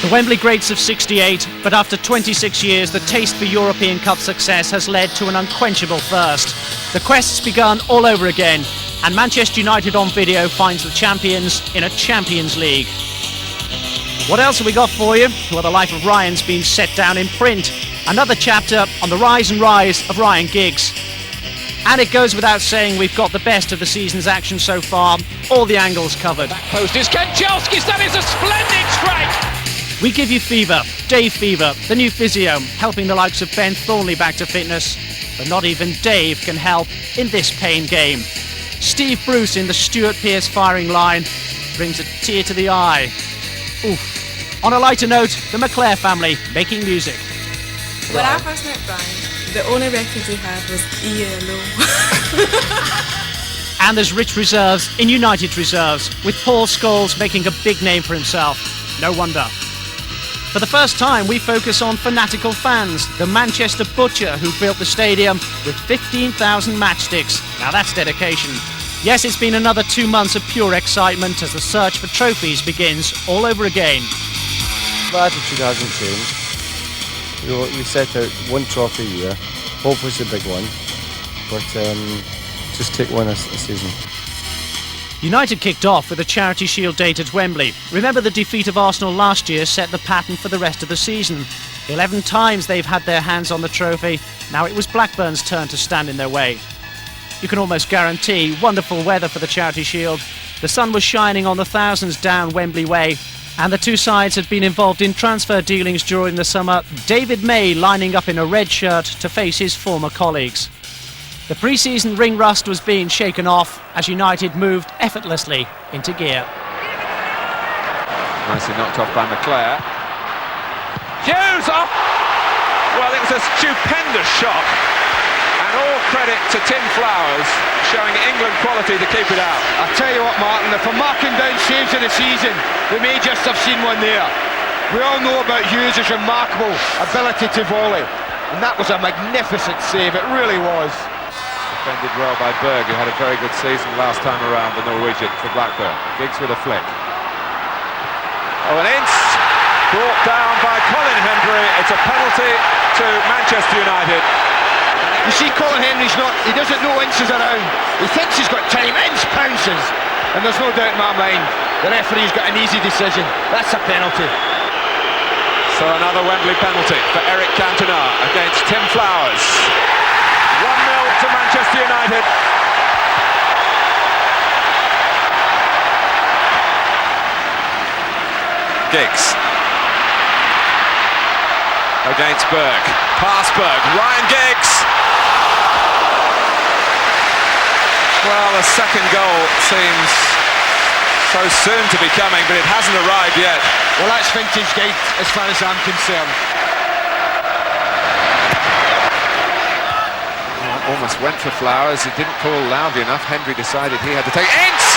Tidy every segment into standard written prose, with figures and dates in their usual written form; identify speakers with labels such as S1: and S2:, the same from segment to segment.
S1: The Wembley greats of '68, but after 26 years, the taste for European Cup success has led to an unquenchable thirst. The quest's begun all over again, and Manchester United on video finds the champions in a Champions League. What else have we got for you? Well, the life of Ryan's been set down in print. Another chapter on the rise and rise of Ryan Giggs. And it goes without saying we've got the best of the season's action so far, all the angles covered.
S2: Back post is Kanchelski's, that is a splendid strike!
S1: We give you Fever, Dave Fever, the new physio, helping the likes of Ben Thornley back to fitness. But not even Dave can help in this pain game. Steve Bruce in the Stuart Pearce firing line brings a tear to the eye. Oof. On a lighter note, the McClair family making music.
S3: When I first met Brian, the only record he had was ELO.
S1: And there's rich reserves in United reserves, with Paul Scholes making a big name for himself. No wonder. For the first time, we focus on fanatical fans, the Manchester Butcher who built the stadium with 15,000 matchsticks. Now that's dedication. Yes, it's been another 2 months of pure excitement as the search for trophies begins all over again.
S4: The attitude hasn't changed. We set out one trophy a year. Hopefully it's a big one, but just take one a season.
S1: United kicked off with a Charity Shield date at Wembley. Remember, the defeat of Arsenal last year set the pattern for the rest of the season. 11 times they've had their hands on the trophy. Now it was Blackburn's turn to stand in their way. You can almost guarantee wonderful weather for the Charity Shield. The sun was shining on the thousands down Wembley Way, and the two sides had been involved in transfer dealings during the summer. David May lining up in a red shirt to face his former colleagues. The pre-season ring rust was being shaken off as United moved effortlessly into gear.
S2: Nicely knocked off by McClair. Hughes off! Well, it was a stupendous shot. And all credit to Tim Flowers, showing England quality to keep it out.
S5: I tell you what, Martin, if we're marking down saves of the season, we may just have seen one there. We all know about Hughes' remarkable ability to volley. And that was a magnificent save, it really was.
S2: Defended well by Berg, who had a very good season last time around, the Norwegian, for Blackburn. Giggs with a flick. Oh, and Ince brought down by Colin Hendry. It's a penalty to Manchester United.
S5: You see, Colin Hendry's he doesn't know Ince is around. He thinks he's got time. Ince pounces. And there's no doubt in my mind, the referee's got an easy decision. That's a penalty.
S2: So another Wembley penalty for Eric Cantona against Tim Flowers. 1-0 to Manchester United. Giggs against Berg. Past Berg. Ryan Giggs. Well, the second goal seems so soon to be coming, but it hasn't arrived yet.
S5: Well, that's vintage Giggs as far as I'm concerned.
S2: Almost went for Flowers, he didn't pull loudly enough. Hendry decided he had to take Ince!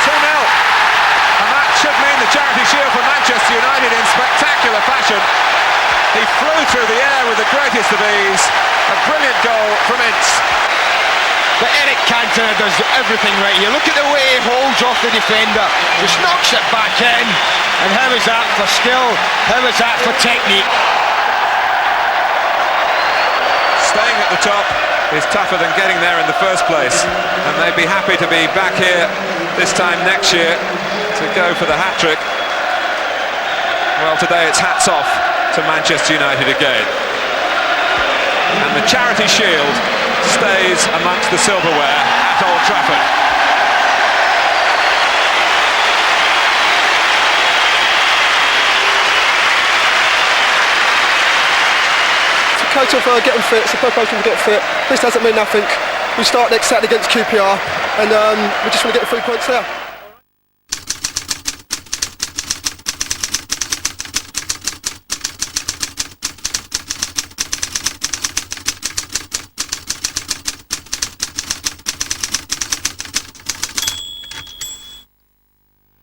S2: 2-0! And that should mean the Charity Shield for Manchester United in spectacular fashion. He flew through the air with the greatest of ease. A brilliant goal from Ince.
S5: But Eric Cantona does everything right here. Look at the way he holds off the defender. Just knocks it back in. And how is that for skill? How is that for technique?
S2: Staying at the top is tougher than getting there in the first place, and they'd be happy to be back here this time next year to go for the hat-trick. Well, today it's hats off to Manchester United again, and the Charity Shield stays amongst the silverware at Old Trafford.
S6: Coach of getting fit, so preparation to get fit. This doesn't mean nothing. We start next Saturday against QPR, and we just want to get the 3 points there.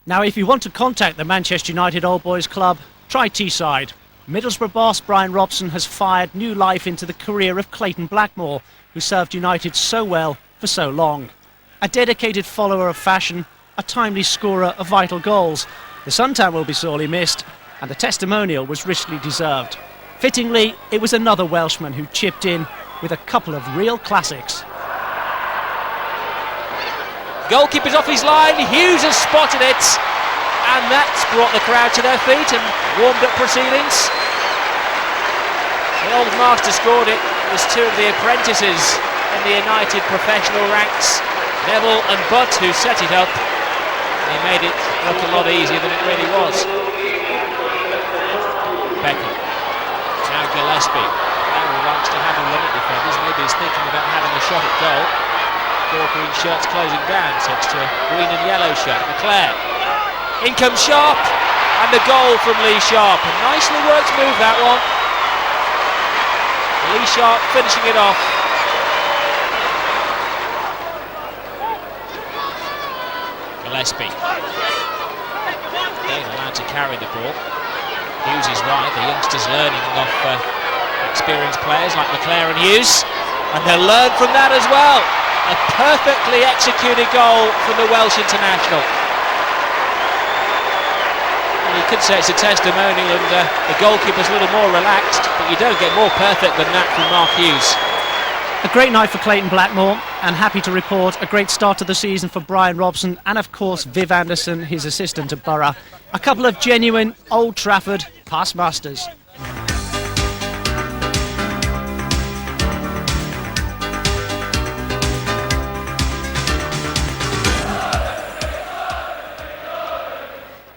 S1: Now, if you want to contact the Manchester United Old Boys Club, try Teesside. Middlesbrough boss Brian Robson has fired new life into the career of Clayton Blackmore, who served United so well for so long. A dedicated follower of fashion, a timely scorer of vital goals. The suntan will be sorely missed, and the testimonial was richly deserved. Fittingly, it was another Welshman who chipped in with a couple of real classics.
S7: Goalkeeper's off his line, Hughes has spotted it, and that's brought the crowd to their feet and warmed up proceedings. The old master scored it. It was two of the apprentices in the United professional ranks, Neville and Butt, who set it up. They made it look a lot easier than it really was. Beckham. Now Gillespie. Now wants to have a run at defenders. Maybe he's thinking about having a shot at goal. Four green shirts closing down, thanks to a green and yellow shirt. McClair. In comes Sharp, and the goal from Lee Sharp. A nicely worked move, that one. Lee Sharp finishing it off. Gillespie. They're allowed to carry the ball. Hughes is right, the youngsters learning off experienced players like McClair and Hughes, and they'll learn from that as well. A perfectly executed goal from the Welsh international. And you could say it's a testimonial, and the goalkeeper's a little more relaxed, but you don't get more perfect than that from Mark Hughes.
S1: A great night for Clayton Blackmore, and happy to report a great start to the season for Brian Robson and of course Viv Anderson, his assistant at Borough. A couple of genuine Old Trafford past masters.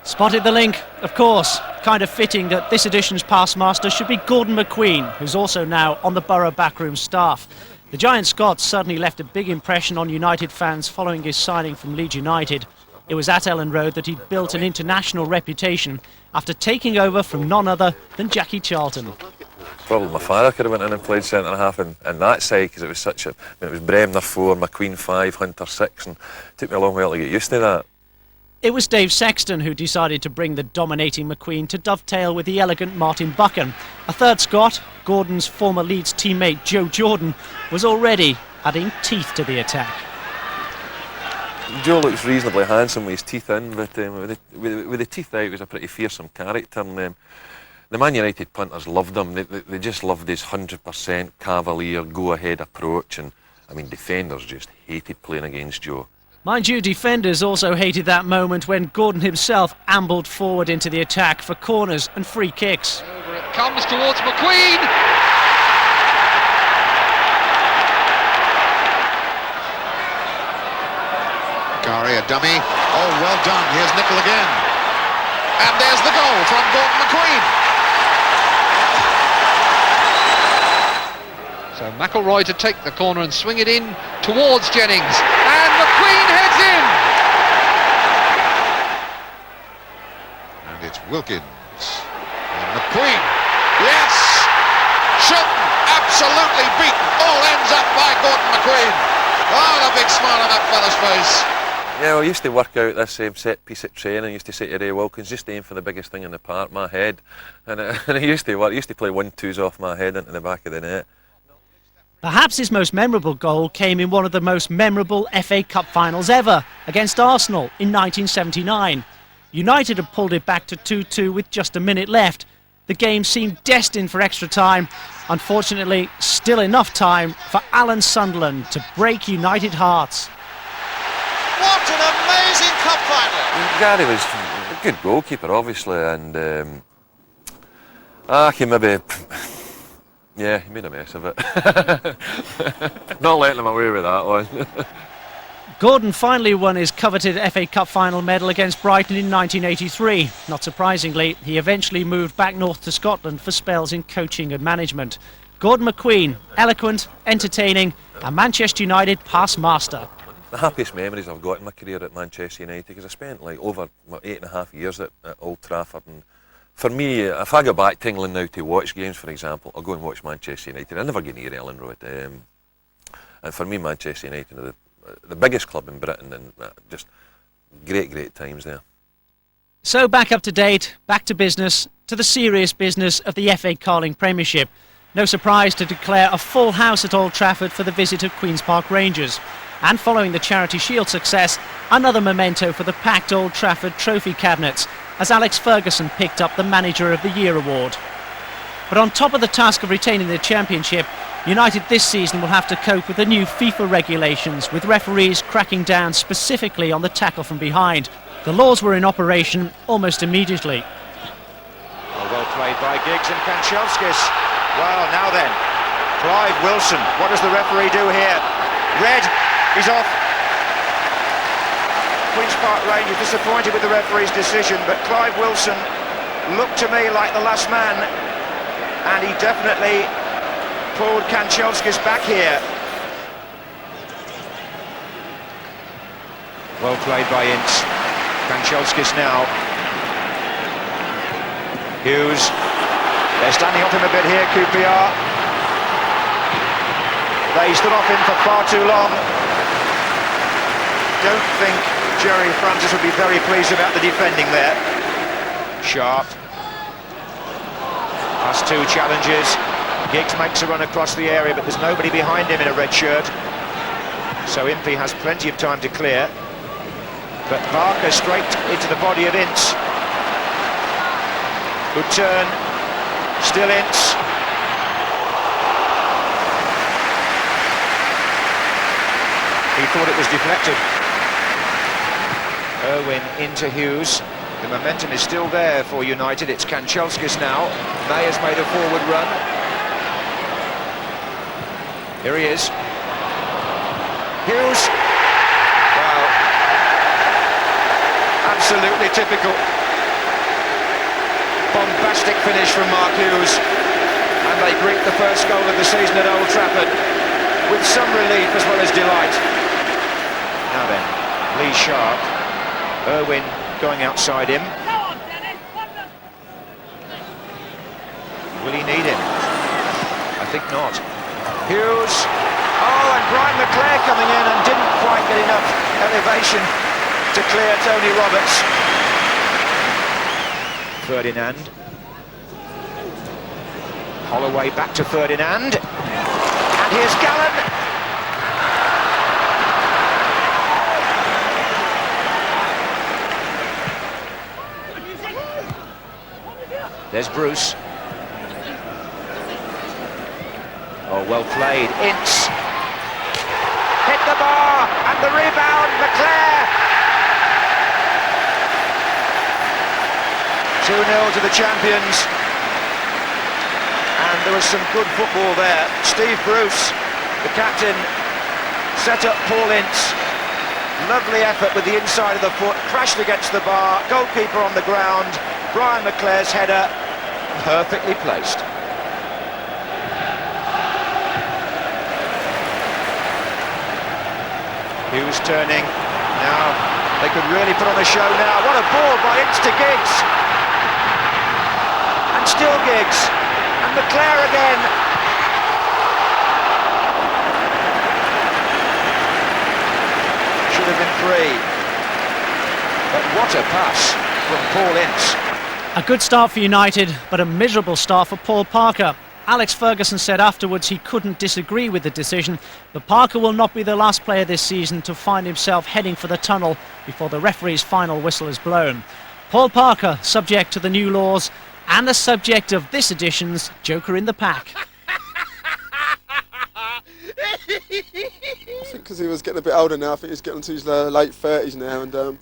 S1: Spotted the link, of course. Kind of fitting that this edition's past master should be Gordon McQueen, who's also now on the Borough backroom staff. The Giant Scot certainly left a big impression on United fans following his signing from Leeds United. It was at Ellen Road that he'd built an international reputation after taking over from none other than Jackie Charlton.
S8: Probably my father could have went in and played centre half in that side, because it was such a... it was Bremner 4, McQueen 5, Hunter 6, and it took me a long while to get used to that.
S1: It was Dave Sexton who decided to bring the dominating McQueen to dovetail with the elegant Martin Buchan. A third Scot, Gordon's former Leeds teammate Joe Jordan, was already adding teeth to the attack.
S8: Joe looks reasonably handsome with his teeth in, but with the teeth out, he was a pretty fearsome character. And, the Man United punters loved him. They just loved his 100% cavalier, go-ahead approach. And I mean, defenders just hated playing against Joe.
S1: Mind you, defenders also hated that moment when Gordon himself ambled forward into the attack for corners and free kicks.
S9: Over it comes towards McQueen. Gary, a dummy. Oh, well done. Here's Nickel again. And there's the goal from Gordon McQueen. So McElroy to take the corner and swing it in towards Jennings. And McQueen heads in. And it's Wilkins. And McQueen. Yes! Shilton absolutely beaten. All ends up by Gordon McQueen. Oh, the big smile on that fella's face.
S8: Yeah, well, I used to work out this set piece at training. I used to say to Ray Wilkins, just aim for the biggest thing in the park, my head. And it used to work. I used to play 1-2s off my head into the back of the net.
S1: Perhaps his most memorable goal came in one of the most memorable FA Cup finals ever, against Arsenal in 1979. United had pulled it back to 2-2 with just a minute left. The game seemed destined for extra time. Unfortunately, still enough time for Alan Sunderland to break United hearts.
S9: What an amazing cup final!
S8: Gary was a good goalkeeper, obviously, and he maybe... yeah, he made a mess of it. Not letting him away with that one.
S1: Gordon finally won his coveted FA Cup final medal against Brighton in 1983. Not surprisingly, he eventually moved back north to Scotland for spells in coaching and management. Gordon McQueen, eloquent, entertaining, and Manchester United past master.
S8: The happiest memories I've got in my career at Manchester United, because I spent like over 8.5 years at Old Trafford, and for me, if I go back to England now to watch games, for example, I'll go and watch Manchester United. I never get near Ellen Road. And for me, Manchester United are the biggest club in Britain, and just great times there.
S1: So back up to date, back to business, to the serious business of the FA Carling Premiership. No surprise to declare a full house at Old Trafford for the visit of Queen's Park Rangers. And following the Chairty Shield success, another memento for the packed Old Trafford trophy cabinets, as Alex Ferguson picked up the Manager of the Year award. But on top of the task of retaining the championship, United this season will have to cope with the new FIFA regulations, with referees cracking down specifically on the tackle from behind. The laws were in operation almost immediately.
S10: Well played by Giggs and Kanchelskis. Well, now then, Clive Wilson. What does the referee do here? Red, he's off. Queen's Park Rangers disappointed with the referee's decision, but Clive Wilson looked to me like the last man, and he definitely pulled Kanchelskis back here. Well played by Ince. Kanchelskis now. Hughes. They're standing off him a bit here, QPR. They stood off him for far too long. Don't think Jerry Francis would be very pleased about the defending there. Sharp. Past two challenges. Giggs makes a run across the area, but there's nobody behind him in a red shirt. So Impey has plenty of time to clear. But Barker straight into the body of Ince. Good turn. Still Ince. He thought it was deflected. Irwin into Hughes. The momentum is still there for United. It's Kanchelskis now. May has made a forward run. Here he is. Hughes. Wow. Absolutely typical. Bombastic finish from Mark Hughes. And they greet the first goal of the season at Old Trafford with some relief as well as delight. Now then, Lee Sharp. Irwin going outside him. Will he need him? I think not. Hughes. Oh, and Brian McClair coming in and didn't quite get enough elevation to clear Tony Roberts. Ferdinand. Holloway back to Ferdinand. And here's Gallen. There's Bruce. Oh, well played. Ince. Hit the bar, and the rebound, McClair. 2-0 to the champions. And there was some good football there. Steve Bruce, the captain, set up Paul Ince. Lovely effort with the inside of the foot, crashed against the bar, goalkeeper on the ground. Brian McClair's header, perfectly placed. Hughes turning. Now they could really put on a show now. What a ball by Ince to Giggs. And still Giggs. And McClair again. Should have been free. But what a pass from Paul Ince.
S1: A good start for United, but a miserable start for Paul Parker. Alex Ferguson said afterwards he couldn't disagree with the decision, but Parker will not be the last player this season to find himself heading for the tunnel before the referee's final whistle is blown. Paul Parker, subject to the new laws, and the subject of this edition's Joker in the Pack.
S6: I think because he was getting a bit older now, I think he's getting into his late 30s now, and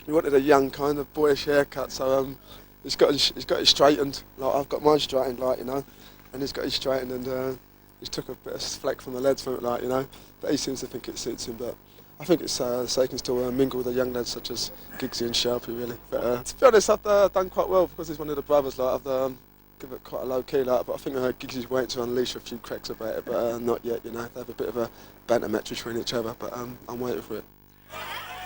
S6: he wanted a young kind of boyish haircut, so he's got it straightened. Like I've got mine straightened, like, you know, and he's got his straightened, and he's took a bit of fleck from the leads from it, like, you know, but he seems to think it suits him. But I think it's so he can still mingle with the young lads such as Giggsy and Sharpie, really. But to be honest, I've done quite well because he's one of the brothers. Like I've give it quite a low key, like, but I think Giggsy's waiting to unleash a few cracks about it, but not yet. You know, they have a bit of a banter match between each other, but I'm waiting for it.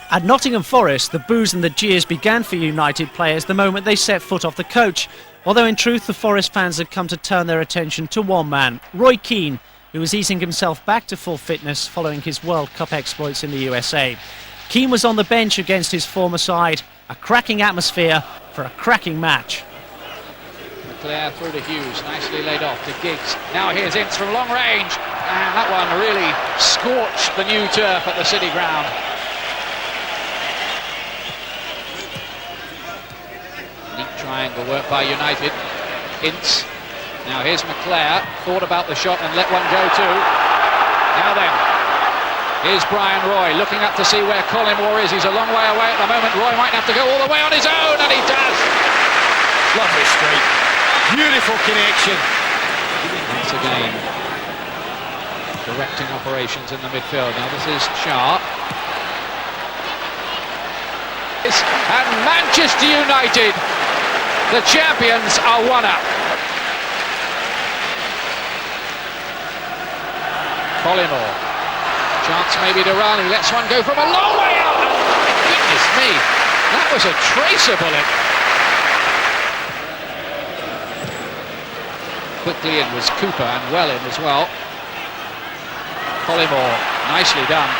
S1: At Nottingham Forest, the boos and the jeers began for United players the moment they set foot off the coach, although in truth the Forest fans had come to turn their attention to one man, Roy Keane, who was easing himself back to full fitness following his World Cup exploits in the USA. Keane was on the bench against his former side, a cracking atmosphere for a cracking match.
S7: McClair through to Hughes, nicely laid off to Giggs. Now here's Ince from long range, and that one really scorched the new turf at the City Ground. triangle work by United. Ince. Now here's McClair. Thought about the shot and let one go too. Now then, here's Brian Roy looking up to see where Collymore is. He's a long way away at the moment. Roy might have to go all the way on his own, and he does.
S5: Lovely strike. Beautiful connection.
S7: Once again, directing operations in the midfield. Now this is Sharp. And Manchester United, the champions, are one up. Collymore. Chance maybe to run. He lets one go from a long way out. Goodness me, that was a tracer bullet. Quickly in was Cooper, and well in as well. Collymore, nicely done.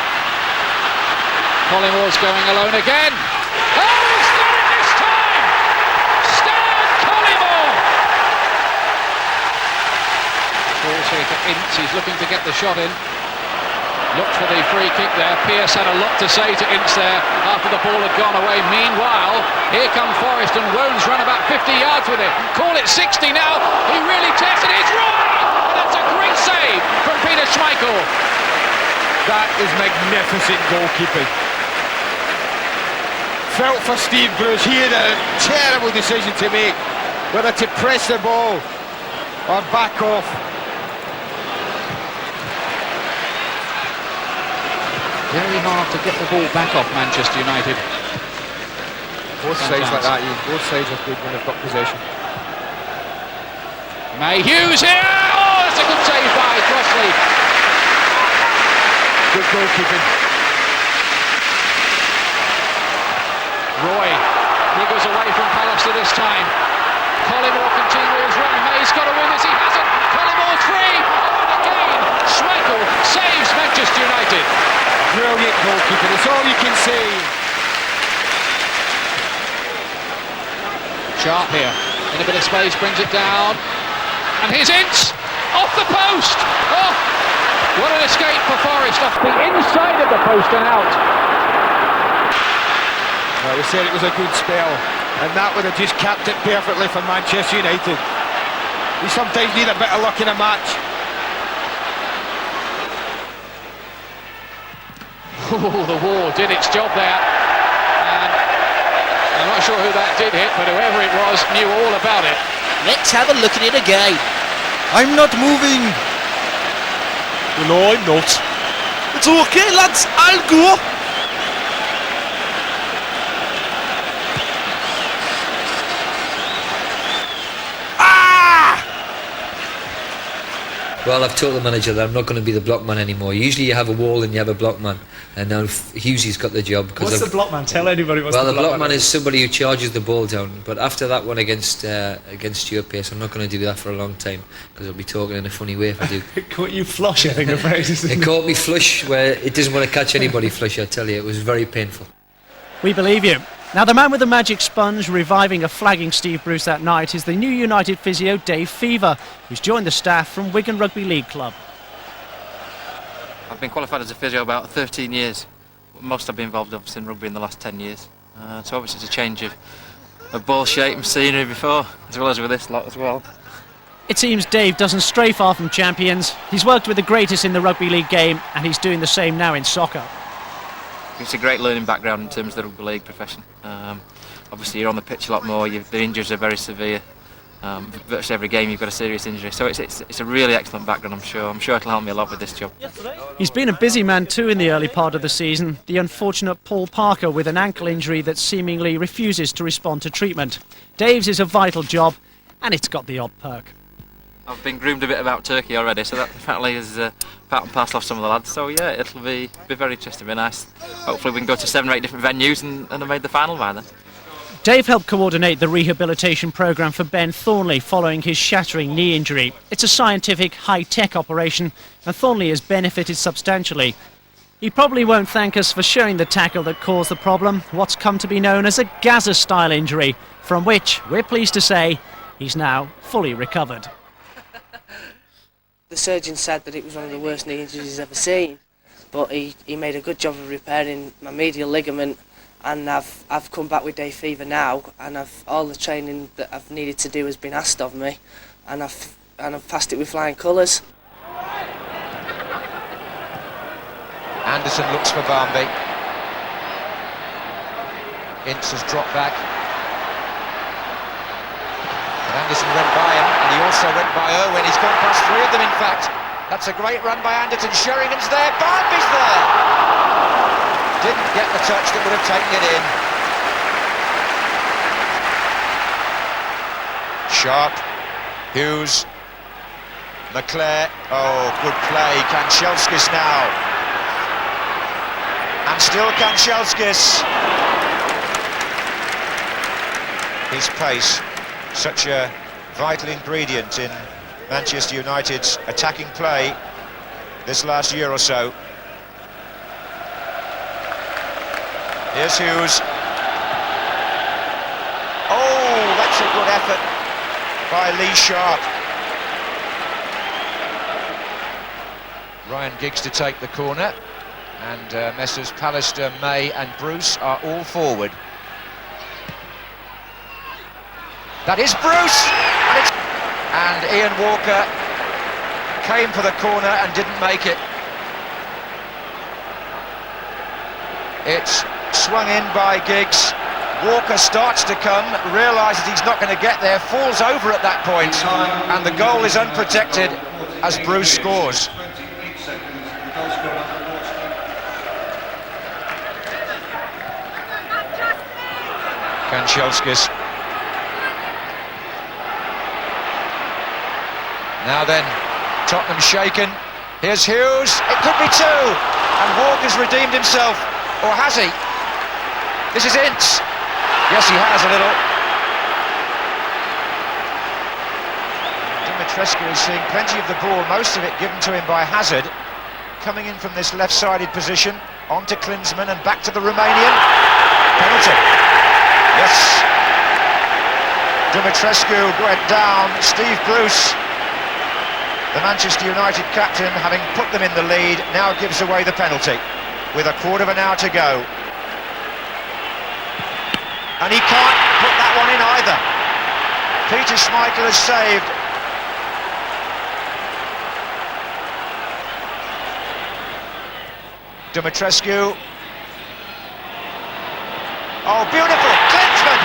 S7: Collymore's going alone again. Oh, he's done it this time! Stan Collymore! Balls here to Ince. He's looking to get the shot in. Looked for the free kick there. Pearce had a lot to say to Ince there after the ball had gone away. Meanwhile, here come Forest, and Wones run about 50 yards with it. Call it 60 now. He really tested it. It's right! And that's a great save from Peter Schmeichel.
S5: That is magnificent goalkeeping. Felt for Steve Bruce. He had a terrible decision to make, whether to press the ball or back off.
S7: Very hard to get the ball back off Manchester United.
S5: Both sides like that, Ian. Both sides are good when they've got possession.
S7: Mayhew's here! Oh, that's a good save by Crossley.
S5: Good goalkeeping.
S7: Roy niggles away from Pallister this time. Collymore continuing his run. May's got to win this. He hasn't. Collymore's free. Oh, and again, Schmeichel saves Manchester United.
S5: Brilliant goalkeeping. That's all you can say.
S7: Sharp here. In a bit of space, brings it down. And here's Ince. Off the post. Oh, what an escape for Forest. Off the inside of the post and out.
S5: Well, we said it was a good spell, and that would have just capped it perfectly for Manchester United. You sometimes need a bit of luck in a match.
S7: Oh, the wall did its job there. And I'm not sure who that did hit, but whoever it was knew all about it.
S11: Let's have a look at it again.
S12: I'm not moving. No, I'm not. It's okay, lads. I'll go.
S11: Well, I've told the manager that I'm not going to be the block man anymore. Usually you have a wall and you have a block man, and now Hughesy's got the job.
S1: What's the block man? Tell anybody what's
S11: the
S1: block
S11: man. Well, the block man is somebody who charges the ball down. But after that one against Stuart Pearce, I'm not going to do that for a long time, because I'll be talking in a funny way if I do.
S1: It caught you flush, I think the phrase is.
S11: It caught me flush where it doesn't want to catch anybody flush, I tell you. It was very painful.
S1: We believe you. Now, the man with the magic sponge reviving a flagging Steve Bruce that night is the new United physio Dave Fever, who's joined the staff from Wigan Rugby League Club.
S13: I've been qualified as a physio about 13 years. Most I've been involved obviously in rugby in the last 10 years. So obviously it's a change of ball shape and scenery before, as well as with this lot as well.
S1: It seems Dave doesn't stray far from champions. He's worked with the greatest in the rugby league game, and he's doing the same now in soccer.
S13: It's a great learning background in terms of the rugby league profession. Obviously you're on the pitch a lot more, the injuries are very severe. Virtually every game you've got a serious injury, so it's a really excellent background. I'm sure it'll help me a lot with this job.
S1: He's been a busy man too in the early part of the season. The unfortunate Paul Parker with an ankle injury that seemingly refuses to respond to treatment. Dave's is a vital job, and it's got the odd perk.
S13: I've been groomed a bit about Turkey already, so that definitely is part and parcel of some of the lads. So yeah, it'll be very interesting, be nice. Hopefully we can go to 7 or 8 different venues and have made the final by then.
S1: Dave helped coordinate the rehabilitation programme for Ben Thornley following his shattering knee injury. It's a scientific, high-tech operation, and Thornley has benefited substantially. He probably won't thank us for showing the tackle that caused the problem, what's come to be known as a Gaza-style injury, from which, we're pleased to say, he's now fully recovered.
S14: The surgeon said that it was one of the worst knee injuries he's ever seen, but he made a good job of repairing my medial ligament and I've come back with day fever now, and all the training that I've needed to do has been asked of me, and I've passed it with flying colours.
S10: Anderson looks for Barmby. Ince has dropped back. And Anderson went by him, and he also went by Irwin. He's gone past three of them, in fact. That's a great run by Anderson. Sheringham's there. Barmby's there. Didn't get the touch that would have taken it in. Sharp. Hughes. McClair. Oh, good play. Kanchelskis now. And still Kanchelskis. His pace, such a vital ingredient in Manchester United's attacking play this last year or so. Here's Hughes. Oh, that's a good effort by Lee Sharp. Ryan Giggs to take the corner, and Messrs Pallister, May and Bruce are all forward. That is Bruce! And Ian Walker came for the corner and didn't make it. It's swung in by Giggs. Walker starts to come, realises he's not going to get there, falls over at that point, and the goal is unprotected as Bruce scores. Kanchelskis. Now then, Tottenham shaken. Here's Hughes. It could be two. And Walker's redeemed himself. Or has he? This is Ince. Yes, he has a little. Dimitrescu is seeing plenty of the ball, most of it given to him by Hazard. Coming in from this left-sided position, on to Klinsmann and back to the Romanian. Penalty. Yes. Dimitrescu went down. Steve Bruce, the Manchester United captain, having put them in the lead, now gives away the penalty with a quarter of an hour to go. And he can't put that one in either. Peter Schmeichel has saved. Dimitrescu. Oh, beautiful! Klinsmann!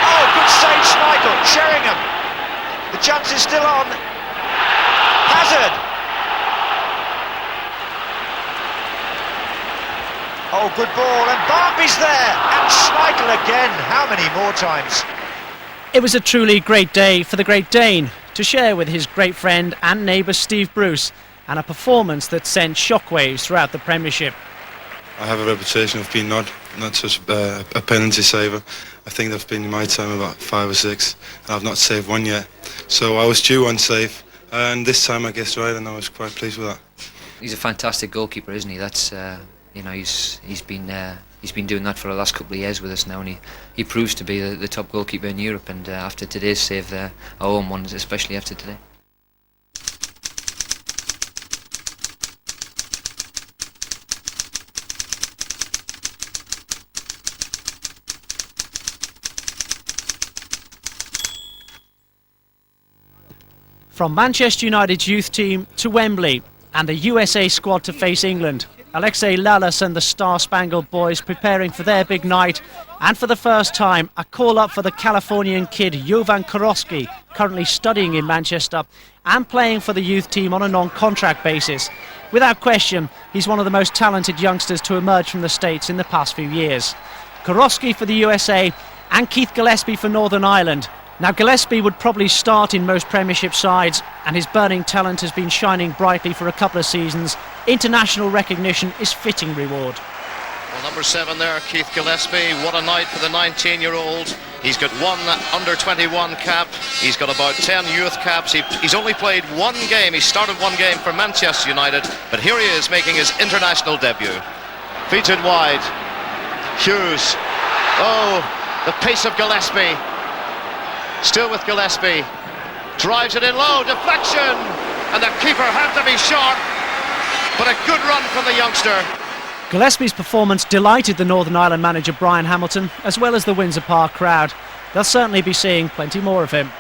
S10: Oh, good save, Schmeichel. Sheringham. The chance is still on. Hazard! Oh, good ball, and Barmby's there! And Schmeichel again. How many more times?
S1: It was a truly great day for the Great Dane to share with his great friend and neighbour Steve Bruce, and a performance that sent shockwaves throughout the Premiership.
S15: I have a reputation of being not such a penalty saver. I think I've been in my time about 5 or 6, and I've not saved one yet. So I was due one save, and this time I guessed right, and I was quite pleased with that.
S11: He's a fantastic goalkeeper, isn't he? That's you know, he's been doing that for the last couple of years with us now, and he proves to be the top goalkeeper in Europe. And after today's save, our own ones, especially after today.
S1: From Manchester United's youth team to Wembley and the USA squad to face England, Alexei Lalas and the Star-Spangled Boys preparing for their big night, and for the first time a call-up for the Californian kid Jovan Karowski, currently studying in Manchester and playing for the youth team on a non-contract basis. Without question, he's one of the most talented youngsters to emerge from the States in the past few years. Karowski for the USA and Keith Gillespie for Northern Ireland. Now, Gillespie would probably start in most Premiership sides, and his burning talent has been shining brightly for a couple of seasons. International recognition is fitting reward.
S16: Well, number 7 there, Keith Gillespie. What a night for the 19-year-old. He's got 1 under-21 cap. He's got about 10 youth caps. He's only played 1 game. He started 1 game for Manchester United, but here he is making his international debut. Feeds it wide. Hughes. Oh, the pace of Gillespie. Still with Gillespie, drives it in low, deflection, and the keeper had to be sharp, but a good run from the youngster.
S1: Gillespie's performance delighted the Northern Ireland manager Brian Hamilton, as well as the Windsor Park crowd. They'll certainly be seeing plenty more of him.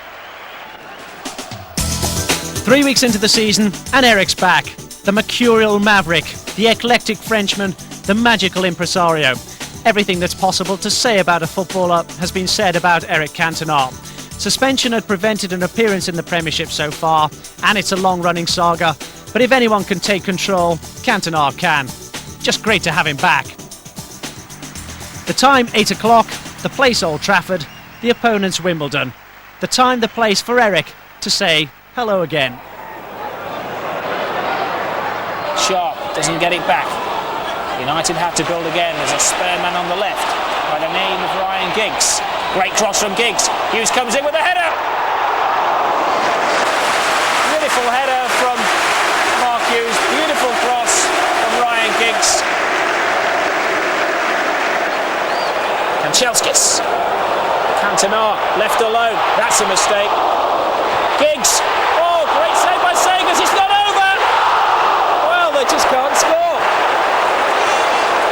S1: 3 weeks into the season, and Eric's back. The mercurial maverick, the eclectic Frenchman, the magical impresario. Everything that's possible to say about a footballer has been said about Eric Cantona. Suspension had prevented an appearance in the Premiership so far, and it's a long-running saga. But if anyone can take control, Cantona can. Just great to have him back. The time, 8 o'clock, the place Old Trafford, the opponent's Wimbledon. The time, the place for Eric to say hello again.
S7: Sharp doesn't get it back. United have to build again. There's a spare man on the left by the name of Ryan Giggs. Great cross from Giggs. Hughes comes in with a header. Beautiful header from Mark Hughes. Beautiful cross from Ryan Giggs. Kanchelskis. Cantona left alone. That's a mistake. Giggs. Oh, great save by Sagers. It's not over. Well, they just can't score.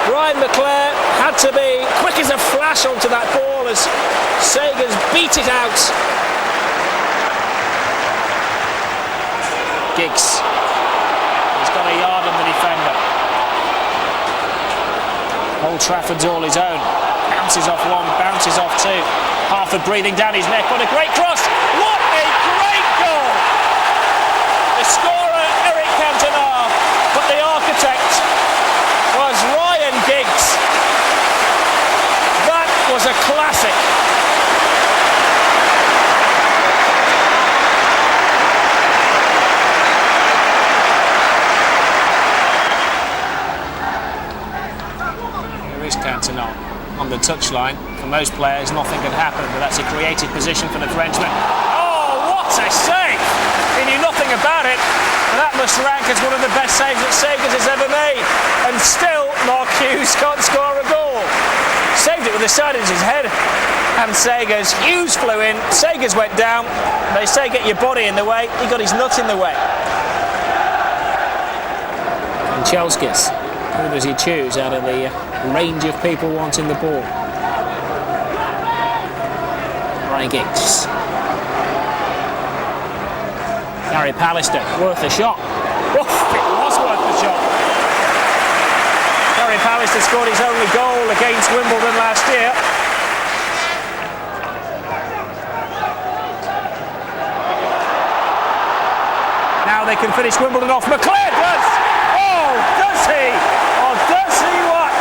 S7: Brian McClair had to be quick as a flash onto that ball as Sagers beat it out. Giggs. He's got a yard on the defender. Old Trafford's all his own. Bounces off one, bounces off two. Harford breathing down his neck. What a great cross! What a great goal! The scorer, Eric Cantona, but the architect was Ryan Giggs. That was a classic. Here is Cantona on the touchline. For most players, nothing could happen, but that's a creative position for the Frenchman. Oh, what a save! He knew nothing about it, and that must rank as one of the best saves that Sagers has ever made. And still, Mark Hughes can't score a goal. Saved it with the side of his head, and Sagers. Hughes flew in, Sagers went down. They say get your body in the way, he got his nut in the way. And Chelskis, who does he choose out of the range of people wanting the ball? Ryan Giggs. Gary Pallister, worth a shot. Oh, it was worth the shot. Gary Pallister scored his only goal against Wimbledon last year. Now they can finish Wimbledon off. McClair does! Oh, does he? Oh, does he what?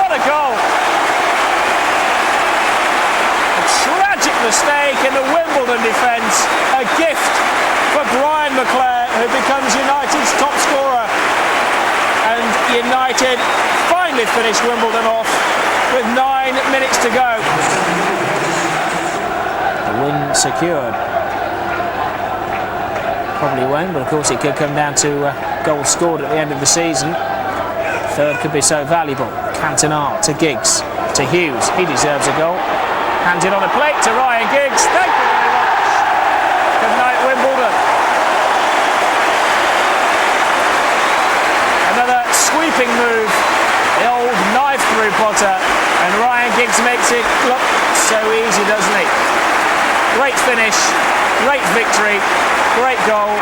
S7: What a goal! A tragic mistake in the Wimbledon defence. A gift for Brian McClair, who becomes United's top scorer. And United finally finished Wimbledon off with 9 minutes to go. The win secured. Probably won't, but of course it could come down to goals scored at the end of the season. Third could be so valuable. Cantona to Giggs, to Hughes. He deserves a goal. Hands it on a plate to Ryan Giggs. Thank you very much. Good night, Wimbledon. Another sweeping move. The old knife through Potter. And Ryan Giggs makes it look so easy, doesn't he? Great finish. Great victory. Great goal.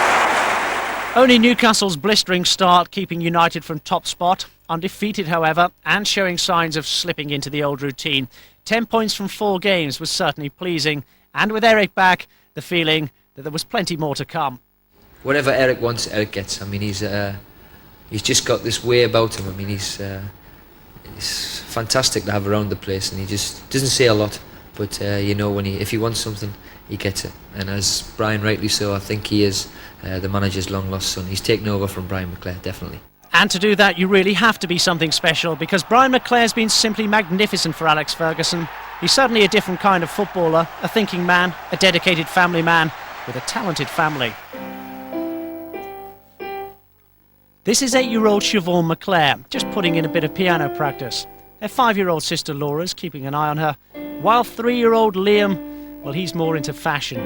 S1: Only Newcastle's blistering start keeping United from top spot. Undefeated, however, and showing signs of slipping into the old routine. 10 points from 4 games was certainly pleasing. And with Eric back, the feeling that there was plenty more to come.
S11: Whatever Eric wants, Eric gets. I mean, he's just got this way about him. I mean, he's fantastic to have around the place, and he just doesn't say a lot. But you know, if he wants something, he gets it. And as Brian rightly so, I think he is the manager's long lost son. He's taken over from Brian McClair, definitely.
S1: And to do that, you really have to be something special, because Brian McClair's been simply magnificent for Alex Ferguson. He's certainly a different kind of footballer, a thinking man, a dedicated family man with a talented family. This is 8-year-old Siobhan McClair, just putting in a bit of piano practice. Her 5-year-old sister Laura's keeping an eye on her, while 3-year-old Liam, well, he's more into fashion.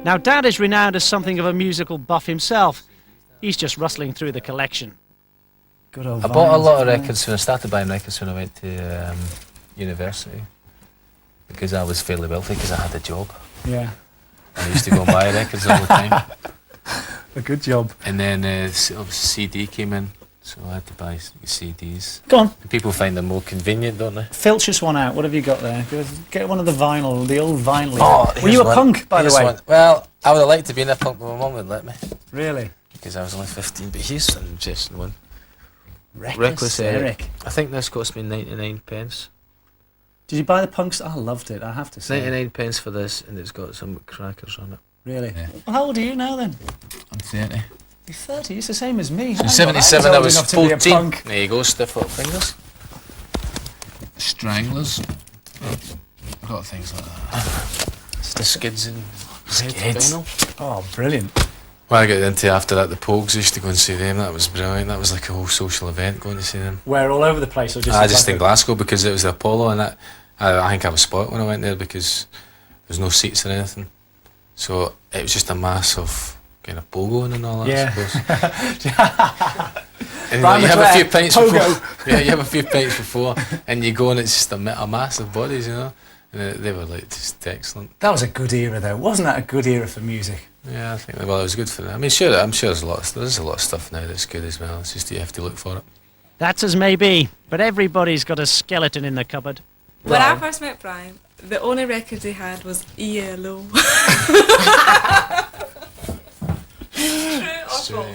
S1: Now, Dad is renowned as something of a musical buff himself. He's just rustling through the collection.
S17: Good old
S18: I bought a lot of
S17: vinyls,
S18: records when I started buying records when I went to university, because I was fairly wealthy because I had a job.
S17: Yeah.
S18: I used to go and buy records all the time.
S17: A good job.
S18: And then obviously CD came in, so I had to buy CDs.
S17: Go on.
S18: And people find them more convenient, don't they?
S17: Filch us one out. What have you got there? Get one of the old vinyl.
S18: Oh,
S17: were you a punk, by the way?
S18: One. Well, I would have liked to be in a punk, but my mum wouldn't let me.
S17: Really?
S18: Because I was only 15. But here's an interesting one.
S17: Reckless Eric.
S18: I think this cost me 99 pence.
S17: Did you buy the punks? I loved it, I have to say.
S18: 99 pence for this, and it's got some crackers on it.
S17: Really?
S18: Yeah.
S17: Well, how old are you now then?
S18: I'm 30.
S17: You're 30, it's the same as me.
S18: So 77, I was
S17: old enough to be a
S18: 14.
S17: punk.
S18: There you go, stiff little fingers. Stranglers. A lot of things like that. The skids and
S17: Skids. Oh, brilliant.
S18: Well, I got into after that the Pogues. I used to go and see them. That was brilliant. That was like a whole social event going to see them.
S17: Where, all over the place, or just?
S18: Just in Glasgow, because it was the Apollo, and that I think I was spoilt when I went there because there was no seats or anything. So it was just a massive kind of pogoing and all that.
S17: Yeah.
S18: I suppose. And
S17: Brian
S18: you have a few
S17: McClair,
S18: pints
S17: pogo.
S18: before. Yeah, you have a few pints before, and you go and it's just a massive bodies, you know. And they were like just excellent.
S17: That was a good era, though. Wasn't that a good era for music?
S18: Yeah, I think well, it was good for them. I mean, sure, I'm sure there's a lot of stuff now that's good as well. It's just you have to look for it.
S1: That's as may be, but everybody's got a skeleton in the cupboard.
S3: When I first met Brian, the only record he had was ELO.
S1: True.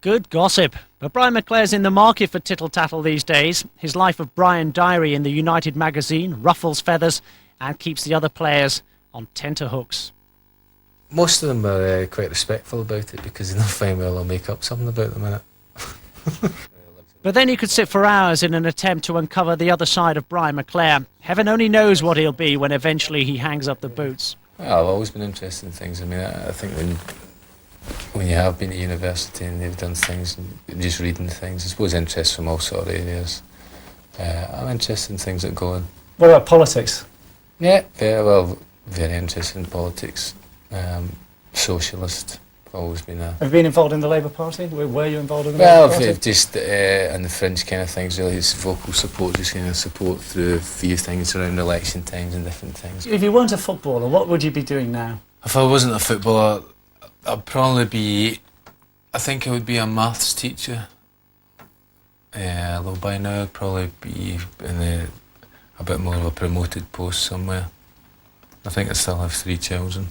S1: Good gossip. But Brian McClair's in the market for tittle-tattle these days. His Life of Brian diary in the United magazine ruffles feathers and keeps the other players on tenterhooks.
S18: Most of them are quite respectful about it because they know fine well they'll make up something about them in it.
S1: But then you could sit for hours in an attempt to uncover the other side of Brian McClair. Heaven only knows what he'll be when eventually he hangs up the boots.
S18: Well, I've always been interested in things. I mean, I think when you have been at university and you've done things and just reading things, I suppose interests from all sort of areas. I'm interested in things that go on.
S17: What about politics?
S18: Yeah, very interested in politics. Socialist. I've always been a...
S17: Have you been involved in the Labour Party? Were you involved in the Labour Party?
S18: Well, just in the fringe kind of things, really. It's vocal support, just kind of support through a few things around election times and different things.
S17: If you weren't a footballer, what would you be doing now?
S18: If I wasn't a footballer, I'd probably be... I think I would be a maths teacher. Although by now I'd probably be in a bit more of a promoted post somewhere. I think I still have 3 children.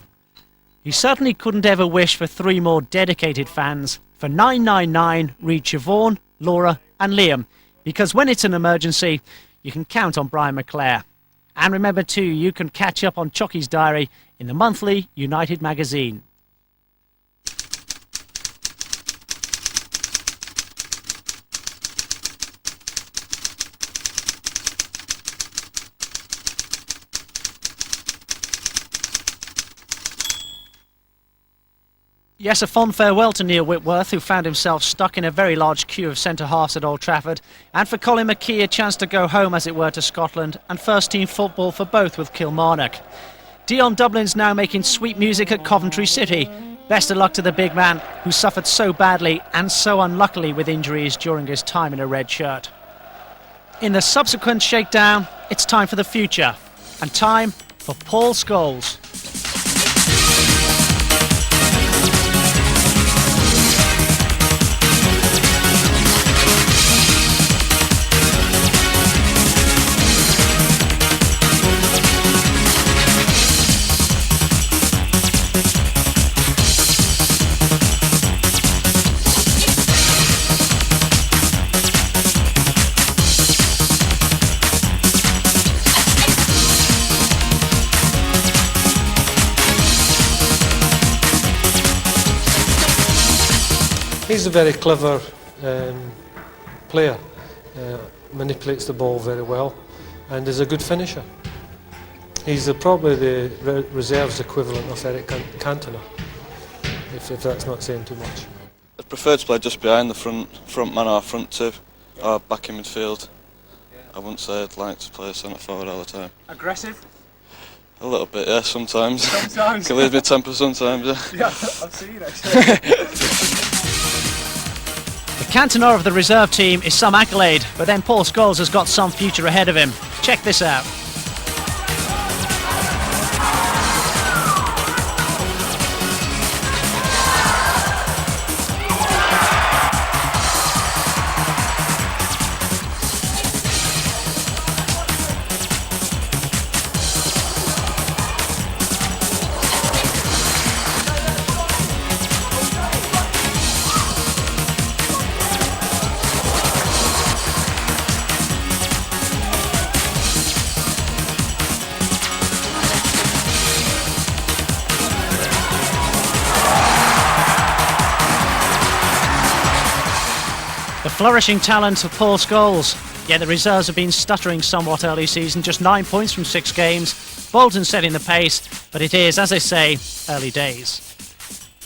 S1: You certainly couldn't ever wish for 3 more dedicated fans. For 999, read Siobhan, Laura and Liam. Because when it's an emergency, you can count on Brian McClair. And remember too, you can catch up on Chucky's diary in the monthly United magazine. Yes, a fond farewell to Neil Whitworth, who found himself stuck in a very large queue of centre-halves at Old Trafford, and for Colin McKee, a chance to go home, as it were, to Scotland, and first-team football for both with Kilmarnock. Dion Dublin's now making sweet music at Coventry City. Best of luck to the big man, who suffered so badly and so unluckily with injuries during his time in a red shirt. In the subsequent shakedown, it's time for the future, and time for Paul Scholes.
S19: He's a very clever player, manipulates the ball very well and is a good finisher. He's probably the reserves equivalent of Eric Cantona, if that's not saying too much.
S20: I prefer to play just behind the front man or front 2 or back in midfield. I wouldn't say I'd like to play centre forward all the time.
S17: Aggressive?
S20: A little bit, yeah, sometimes.
S17: Sometimes?
S20: Can lose my temper sometimes, yeah.
S17: Yeah, I've seen it.
S1: Cantona of the reserve team is some accolade, but then Paul Scholes has got some future ahead of him. Check this out. Flourishing talent of Paul Scholes. Yet the reserves have been stuttering somewhat early season, just 9 points from 6 games. Bolton setting the pace, but it is, as I say, early days.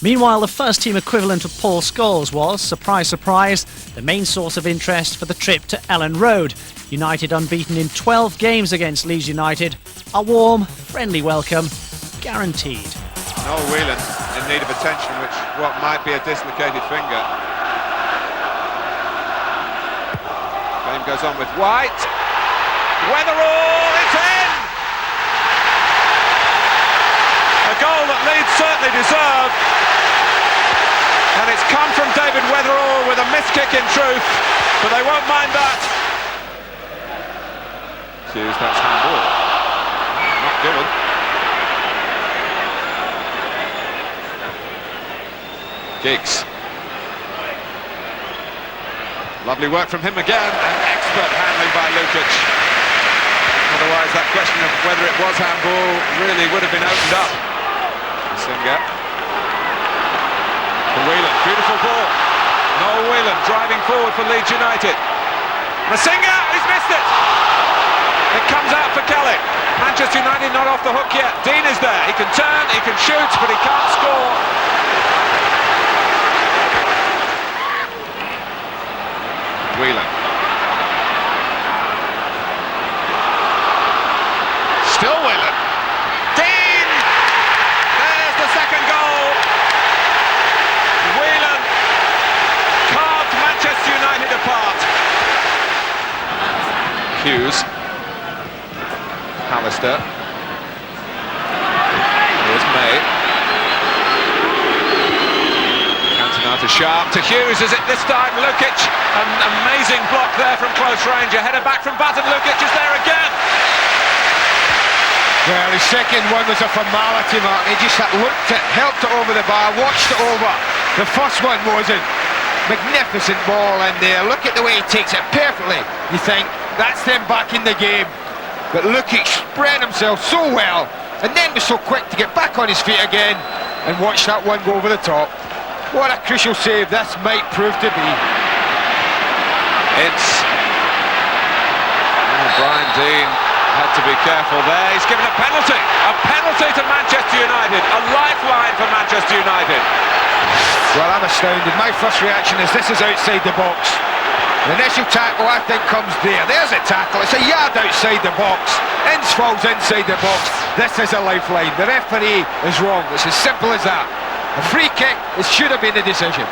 S1: Meanwhile, the first team equivalent of Paul Scholes was, surprise, surprise, the main source of interest for the trip to Ellen Road. United unbeaten in 12 games against Leeds United. A warm, friendly welcome, guaranteed.
S2: Noel Whelan in need of attention, which what might be a dislocated finger. Game goes on with White. Weatherall, it's in! A goal that Leeds certainly deserve. And it's come from David Weatherall with a missed kick in truth, but they won't mind that. Hughes, that's handball. Not given. Giggs. Lovely work from him again, and expert handling by Lukic. Otherwise that question of whether it was handball really would have been opened up. Masinga. For Whelan, beautiful ball. Noel Whelan driving forward for Leeds United. Masinga, he's missed it! It comes out for Kelly. Manchester United not off the hook yet. Dean is there, he can turn, he can shoot, but he can't score. Whelan. Still Whelan. Dean! There's the second goal. Whelan carved Manchester United apart. Hughes. Pallister. Here's May. Cantona to Sharp, to Hughes, is it this time? Lukic, an amazing block there from close range, a header back from Batten. Lukic is there again.
S5: Well, his second one was a formality, Martin. He just looked it, helped it over the bar, watched it over. The first one wasn't. Magnificent ball in there. Look at the way he takes it perfectly. You think, that's them back in the game. But Lukic spread himself so well, and then was so quick to get back on his feet again and watch that one go over the top. What a crucial save this might prove to be.
S2: It's Brian Dean had to be careful there. He's given a penalty to Manchester United, a lifeline for Manchester United.
S5: Well, I'm astounded. My first reaction is this is outside the box. The initial tackle, I think, comes there. There's a tackle. It's a yard outside the box. Ince falls inside the box. This is a lifeline. The referee is wrong. It's as simple as that. A free kick, it should have been a decision.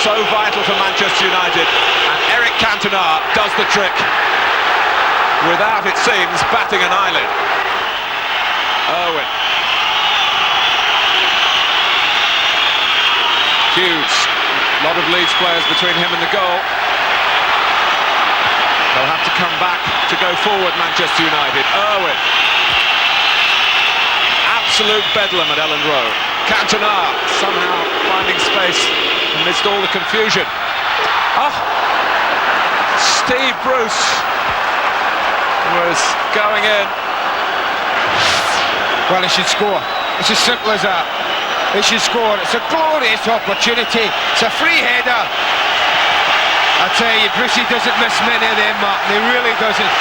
S2: So vital for Manchester United, and Eric Cantona does the trick without, it seems, batting an eyelid. Irwin. Hughes. A lot of Leeds players between him and the goal. They'll have to come back to go forward, Manchester United. Irwin. Absolute bedlam at Ellen Road. Cantona somehow finding space amidst all the confusion. Oh, Steve Bruce was going in.
S5: Well, it should score. It's as simple as that. It should score. It's a glorious opportunity. It's a free header. I tell you, Brucey doesn't miss many of them, Martin. He really doesn't.